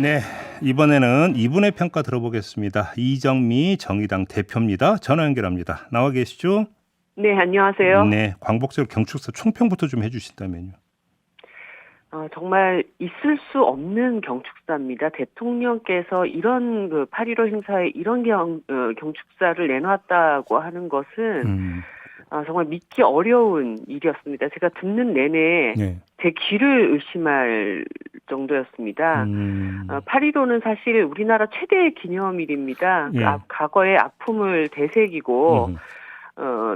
네, 이번에는 이분의 평가 들어보겠습니다. 이정미 정의당 대표입니다. 전화 연결합니다. 나와 계시죠? 네, 안녕하세요. 네, 광복절 경축사 총평부터 좀 해주신다면요. 정말 있을 수 없는 경축사입니다. 대통령께서 이런 8.15 행사에 이런 경축사를 내놨다고 하는 것은 정말 믿기 어려운 일이었습니다. 제가 듣는 내내 네. 제 귀를 의심할 정도였습니다. 8.15는 사실 우리나라 최대의 기념일입니다. 예. 과거의 아픔을 되새기고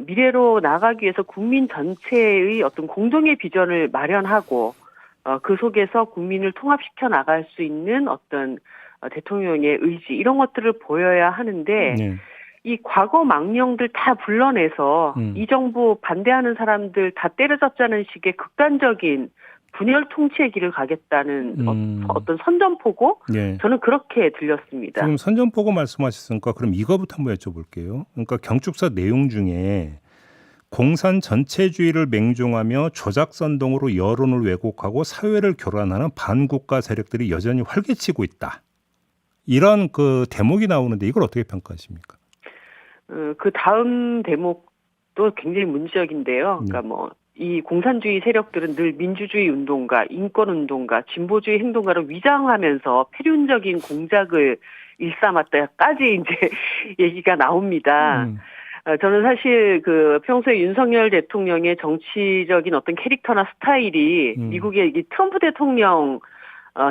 미래로 나가기 위해서 국민 전체의 어떤 공동의 비전을 마련하고 그 속에서 국민을 통합시켜 나갈 수 있는 어떤 대통령의 의지 이런 것들을 보여야 하는데 네. 이 과거 망령들 다 불러내서 이 정부 반대하는 사람들 다 때려잡자는 식의 극단적인 분열 통치의 길을 가겠다는 어떤 선전포고 네. 저는 그렇게 들렸습니다. 지금 선전포고 말씀하셨으니까 그럼 이거부터 한번 여쭤볼게요. 그러니까 경축사 내용 중에 공산 전체주의를 맹종하며 조작선동으로 여론을 왜곡하고 사회를 교란하는 반국가 세력들이 여전히 활개치고 있다. 이런 그 대목이 나오는데 이걸 어떻게 평가하십니까? 그 다음 대목도 굉장히 문제적인데요. 그러니까 이 공산주의 세력들은 늘 민주주의 운동가, 인권 운동가, 진보주의 행동가를 위장하면서 패륜적인 공작을 일삼았다까지 이제 얘기가 나옵니다. 저는 사실 평소에 윤석열 대통령의 정치적인 어떤 캐릭터나 스타일이 미국의 이 트럼프 대통령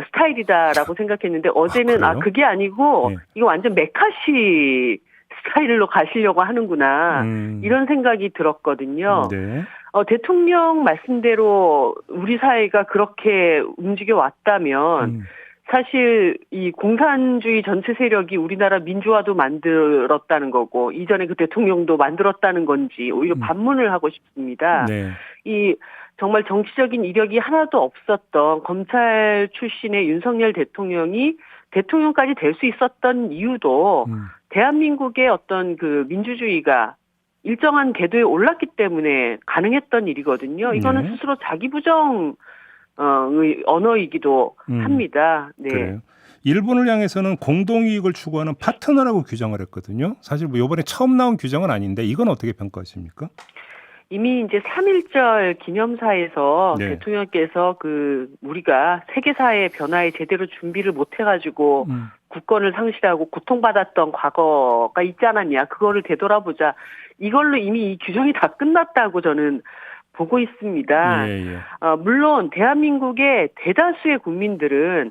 스타일이다라고 생각했는데 어제는 그게 아니고 네. 이거 완전 메카시 스타일로 가시려고 하는구나 이런 생각이 들었거든요. 네. 대통령 말씀대로 우리 사회가 그렇게 움직여 왔다면 사실 이 공산주의 전체 세력이 우리나라 민주화도 만들었다는 거고 이전에 그 대통령도 만들었다는 건지 오히려 반문을 하고 싶습니다. 네. 이 정말 정치적인 이력이 하나도 없었던 검찰 출신의 윤석열 대통령이 대통령까지 될 수 있었던 이유도 대한민국의 어떤 민주주의가 일정한 궤도에 올랐기 때문에 가능했던 일이거든요. 이거는 네. 스스로 자기 부정 언어이기도 합니다. 네. 그래요. 일본을 향해서는 공동이익을 추구하는 파트너라고 규정을 했거든요. 사실 이번에 처음 나온 규정은 아닌데 이건 어떻게 평가하십니까? 이미 이제 3.1절 기념사에서 네. 대통령께서 우리가 세계사의 변화에 제대로 준비를 못 해가지고 국권을 상실하고 고통받았던 과거가 있지 않았냐. 그거를 되돌아보자. 이걸로 이미 이 규정이 다 끝났다고 저는 보고 있습니다. 예. 물론 대한민국의 대다수의 국민들은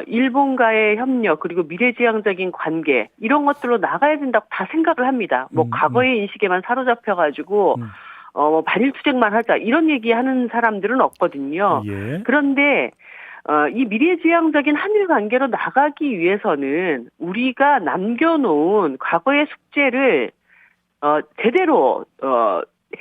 일본과의 협력 그리고 미래지향적인 관계 이런 것들로 나가야 된다고 다 생각을 합니다. 과거의 인식에만 사로잡혀가지고 반일 투쟁만 하자 이런 얘기하는 사람들은 없거든요. 예. 그런데 이 미래지향적인 한일 관계로 나가기 위해서는 우리가 남겨놓은 과거의 숙제를 제대로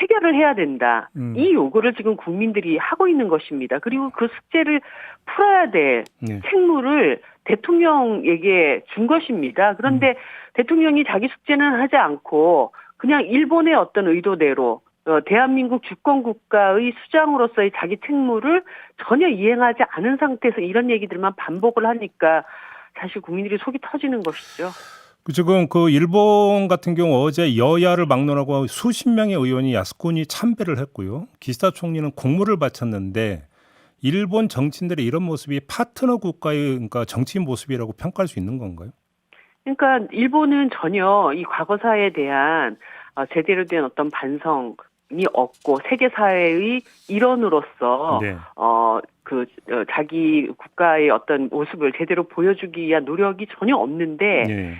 해결을 해야 된다. 이 요구를 지금 국민들이 하고 있는 것입니다. 그리고 그 숙제를 풀어야 될 책무를 대통령에게 준 것입니다. 그런데 대통령이 자기 숙제는 하지 않고 그냥 일본의 어떤 의도대로 대한민국 주권국가의 수장으로서의 자기 책무를 전혀 이행하지 않은 상태에서 이런 얘기들만 반복을 하니까 사실 국민들이 속이 터지는 것이죠. 지금 일본 같은 경우 어제 여야를 막론하고 수십 명의 의원이 야스쿠니 참배를 했고요. 기시다 총리는 공물을 바쳤는데 일본 정치인들의 이런 모습이 파트너 국가의 그러니까 정치인 모습이라고 평가할 수 있는 건가요? 그러니까 일본은 전혀 이 과거사에 대한 제대로 된 어떤 반성이 없고 세계 사회의 일원으로서 네. 자기 국가의 어떤 모습을 제대로 보여주기 위한 노력이 전혀 없는데 네.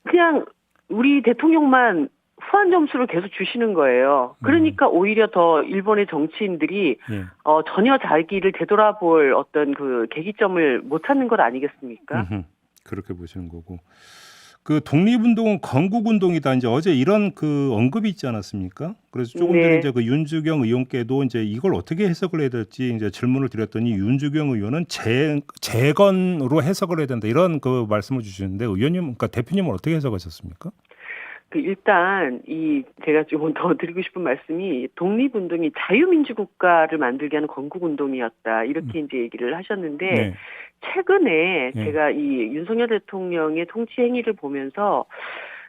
그냥 우리 대통령만 후한 점수를 계속 주시는 거예요. 그러니까 오히려 더 일본의 정치인들이 전혀 자기를 되돌아볼 어떤 계기점을 못 찾는 것 아니겠습니까? 그렇게 보시는 거고. 독립운동은 건국운동이다. 이제 어제 이런 언급이 있지 않았습니까? 그래서 조금 전에 이제 윤주경 의원께도 이제 이걸 어떻게 해석을 해야 될지 이제 질문을 드렸더니 윤주경 의원은 재건으로 해석을 해야 된다. 이런 말씀을 주시는데 의원님, 그러니까 대표님은 어떻게 해석하셨습니까? 일단 제가 좀 더 드리고 싶은 말씀이 독립운동이 자유민주국가를 만들게 하는 건국운동이었다. 이렇게 이제 얘기를 하셨는데 네. 최근에 네. 제가 이 윤석열 대통령의 통치 행위를 보면서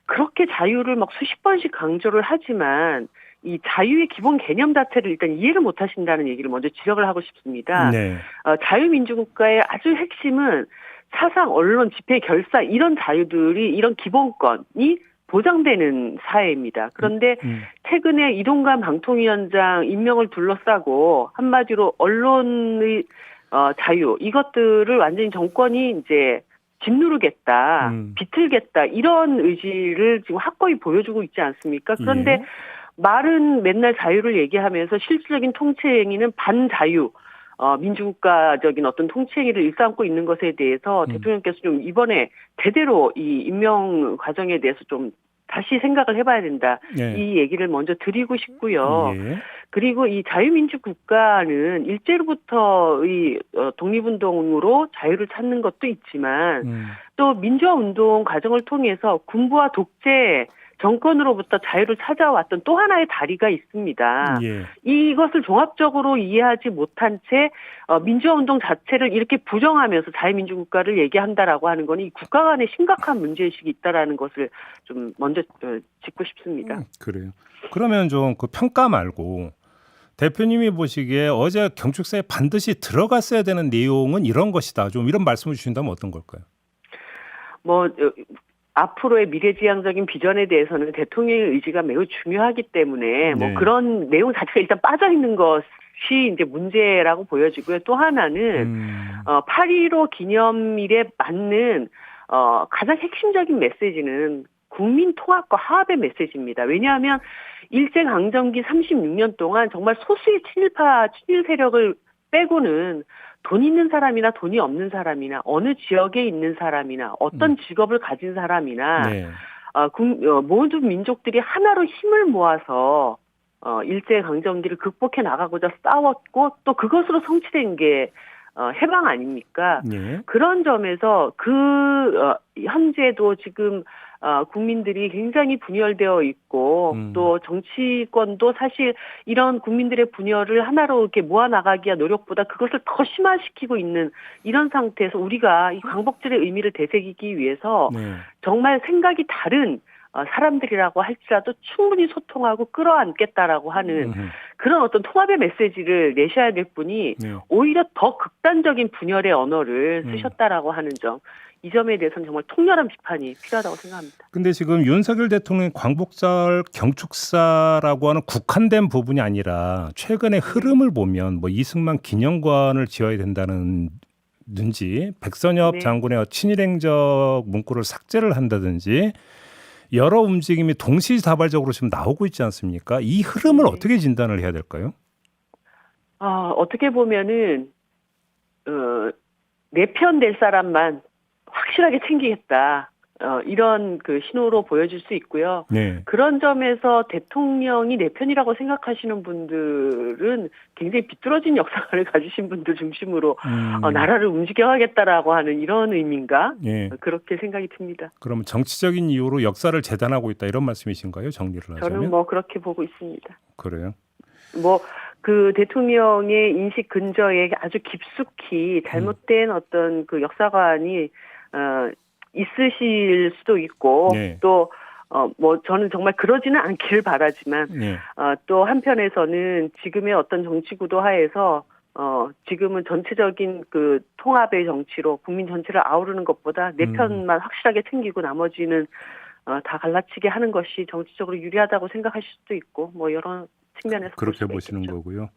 그렇게 자유를 막 수십 번씩 강조를 하지만 이 자유의 기본 개념 자체를 일단 이해를 못 하신다는 얘기를 먼저 지적을 하고 싶습니다. 네. 자유민주국가의 아주 핵심은 사상, 언론, 집회, 결사 이런 자유들이 이런 기본권이 보장되는 사회입니다. 그런데 최근에 이동관 방통위원장 임명을 둘러싸고 한마디로 언론의 자유 이것들을 완전히 정권이 이제 짓누르겠다, 비틀겠다 이런 의지를 지금 확고히 보여주고 있지 않습니까? 그런데 예. 말은 맨날 자유를 얘기하면서 실질적인 통치 행위는 반자유, 민주국가적인 어떤 통치 행위를 일삼고 있는 것에 대해서 대통령께서 좀 이번에 제대로 이 임명 과정에 대해서 좀 다시 생각을 해봐야 된다. 예. 이 얘기를 먼저 드리고 싶고요. 예. 그리고 이 자유민주국가는 일제로부터 독립운동으로 자유를 찾는 것도 있지만 또 민주화운동 과정을 통해서 군부와 독재 정권으로부터 자유를 찾아왔던 또 하나의 다리가 있습니다. 예. 이것을 종합적으로 이해하지 못한 채 민주화운동 자체를 이렇게 부정하면서 자유민주국가를 얘기한다라고 하는 건 이 국가 간의 심각한 문제의식이 있다라는 것을 좀 먼저 짚고 싶습니다. 그래요. 그러면 좀 그 평가 말고 대표님이 보시기에 어제 경축사에 반드시 들어갔어야 되는 내용은 이런 것이다. 좀 이런 말씀을 주신다면 어떤 걸까요? 앞으로의 미래지향적인 비전에 대해서는 대통령의 의지가 매우 중요하기 때문에 네. 그런 내용 자체가 일단 빠져 있는 것이 이제 문제라고 보여지고요. 또 하나는 8.15 기념일에 맞는 가장 핵심적인 메시지는 국민 통합과 화합의 메시지입니다. 왜냐하면 일제강점기 36년 동안 정말 소수의 친일 세력을 빼고는 돈 있는 사람이나 돈이 없는 사람이나 어느 지역에 있는 사람이나 어떤 직업을 가진 사람이나 네. 모든 민족들이 하나로 힘을 모아서 일제강점기를 극복해 나가고자 싸웠고 또 그것으로 성취된 게 해방 아닙니까? 네. 그런 점에서 현재도 지금 국민들이 굉장히 분열되어 있고 또 정치권도 사실 이런 국민들의 분열을 하나로 이렇게 모아나가기 위한 노력보다 그것을 더 심화시키고 있는 이런 상태에서 우리가 이 광복절의 의미를 되새기기 위해서 네. 정말 생각이 다른 사람들이라고 할지라도 충분히 소통하고 끌어안겠다라고 하는 그런 어떤 통합의 메시지를 내셔야 될 분이 네. 오히려 더 극단적인 분열의 언어를 쓰셨다라고 하는 점. 이 점에 대해서는 정말 통렬한 비판이 필요하다고 생각합니다. 근데 지금 윤석열 대통령의 광복절 경축사라고 하는 국한된 부분이 아니라 최근의 흐름을 보면 뭐 이승만 기념관을 지어야 된다는 든지 백선엽 네. 장군의 친일행적 문구를 삭제를 한다든지 여러 움직임이 동시다발적으로 지금 나오고 있지 않습니까? 이 흐름을 네. 어떻게 진단을 해야 될까요? 어떻게 보면은 내 편 될 사람만 확실하게 챙기겠다. 이런 그 신호로 보여질 수 있고요. 네. 그런 점에서 대통령이 내 편이라고 생각하시는 분들은 굉장히 비뚤어진 역사를 가지신 분들 중심으로 나라를 움직여가겠다라고 하는 이런 의미인가? 예. 그렇게 생각이 듭니다. 그러면 정치적인 이유로 역사를 재단하고 있다 이런 말씀이신가요? 정리를 하자면? 저는 그렇게 보고 있습니다. 그래요. 그 대통령의 인식 근저에 아주 깊숙이 잘못된 어떤 그 역사관이 있으실 수도 있고 네. 또 저는 정말 그러지는 않기를 바라지만 네. 또 한편에서는 지금의 어떤 정치 구도 하에서 지금은 전체적인 그 통합의 정치로 국민 전체를 아우르는 것보다 내 편만 확실하게 챙기고 나머지는 다 갈라치게 하는 것이 정치적으로 유리하다고 생각하실 수도 있고 여러 측면에서 그렇게 보시는 거고요.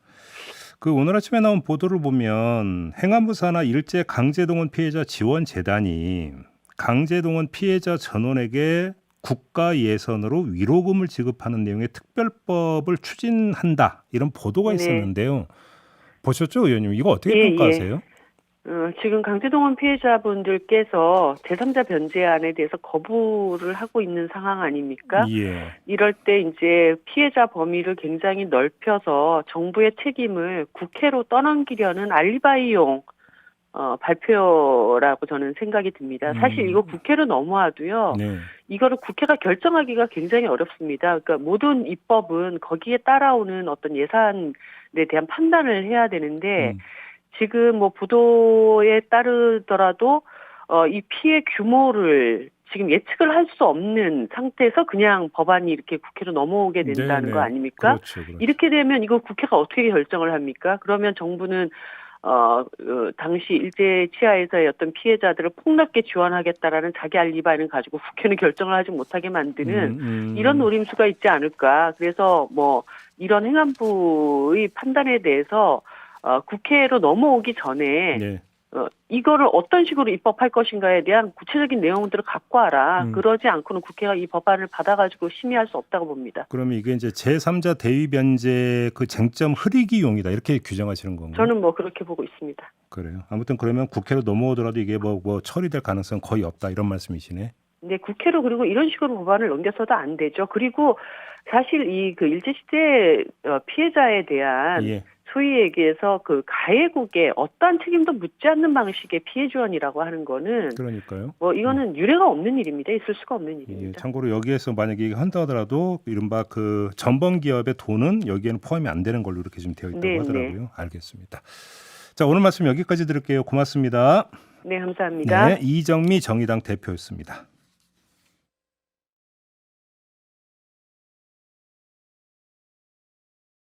그 오늘 아침에 나온 보도를 보면 행안부 산하 일제 강제동원 피해자 지원 재단이 강제동원 피해자 전원에게 국가 예산으로 위로금을 지급하는 내용의 특별법을 추진한다 이런 보도가 네. 있었는데요. 보셨죠, 의원님? 이거 어떻게 예, 평가하세요? 지금 강제동원 피해자분들께서 제3자 변제안에 대해서 거부를 하고 있는 상황 아닙니까? 예. 이럴 때 이제 피해자 범위를 굉장히 넓혀서 정부의 책임을 국회로 떠넘기려는 알리바이용 발표라고 저는 생각이 듭니다. 사실 이거 국회로 넘어와도요. 네. 이거를 국회가 결정하기가 굉장히 어렵습니다. 그러니까 모든 입법은 거기에 따라오는 어떤 예산에 대한 판단을 해야 되는데 지금 뭐 보도에 따르더라도 이 피해 규모를 지금 예측을 할 수 없는 상태에서 그냥 법안이 이렇게 국회로 넘어오게 된다는 네네. 거 아닙니까? 그렇죠. 이렇게 되면 이거 국회가 어떻게 결정을 합니까? 그러면 정부는 당시 일제 치하에서의 어떤 피해자들을 폭넓게 지원하겠다라는 자기 알리바이를 가지고 국회는 결정을 하지 못하게 만드는 이런 노림수가 있지 않을까. 그래서 뭐 이런 행안부의 판단에 대해서 국회로 넘어오기 전에 네. 이거를 어떤 식으로 입법할 것인가에 대한 구체적인 내용들을 갖고 와라. 그러지 않고는 국회가 이 법안을 받아가지고 심의할 수 없다고 봅니다. 그러면 이게 이제 제3자 대위 변제 그 쟁점 흐리기용이다 이렇게 규정하시는 건가요? 저는 뭐 그렇게 보고 있습니다. 그래요. 아무튼 그러면 국회로 넘어오더라도 이게 뭐 처리될 가능성 거의 없다 이런 말씀이시네. 네, 국회로 그리고 이런 식으로 법안을 넘겨서도 안 되죠. 그리고 사실 이 그 일제시대 피해자에 대한 예. 소위 얘기해서 그 가해국에 어떠한 책임도 묻지 않는 방식의 피해 지원이라고 하는 거는 그러니까요. 뭐 이거는 유례가 없는 일입니다. 있을 수가 없는 예, 일입니다. 참고로 여기에서 만약에 한다 하더라도 이른바 그 전범 기업의 돈은 여기에는 포함이 안 되는 걸로 이렇게 좀 되어 있다고 네, 하더라고요. 알겠습니다. 자, 오늘 말씀 여기까지 드릴게요. 고맙습니다. 네, 감사합니다. 네, 이정미 정의당 대표였습니다.